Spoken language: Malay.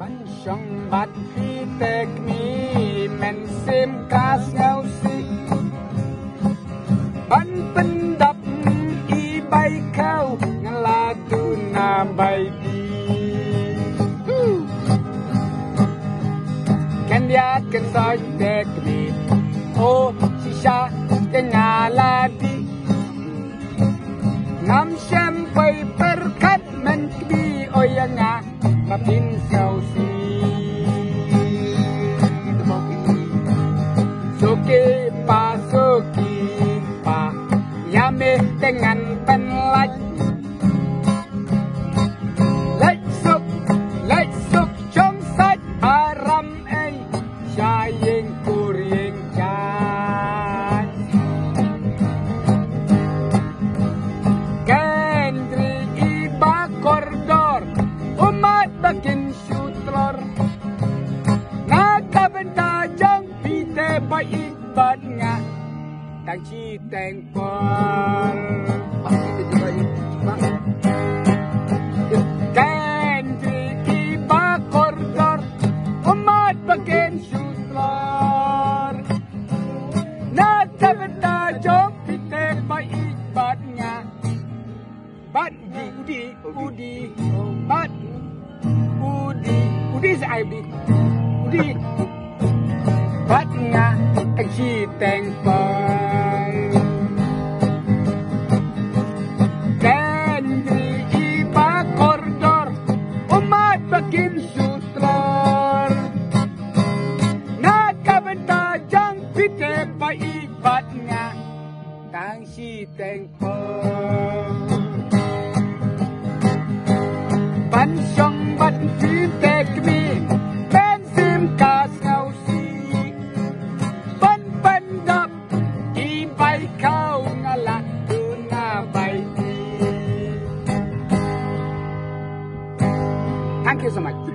Syong bat pitek mi men sim kas ngau si ban pendap i bai kau ngelatu na bai di kan dia kan soi tek mi o shisha tengala di nam syam pai perkat men kbi oyanga mapin sau si soke pa yame dengan penlaj laj sok chong sat aram ai syayeng kuring chan kendri iba koridor umat bakin sutror nakabenta jang pite baik bat nga tang chi teng por kendri iba koridor umat bakin sutror nakabenta jang pite baik bat nga bat udi bat udi sai udi bat nga tang chi teng pai kendri iba koridor umat bakin sutror nakabenta jang pite baik bat nga tang chi teng pai ban syong bat pitek mi ben sim kas ngau si ban pendap i bai kau ngala tuna bai di. Thank you so much.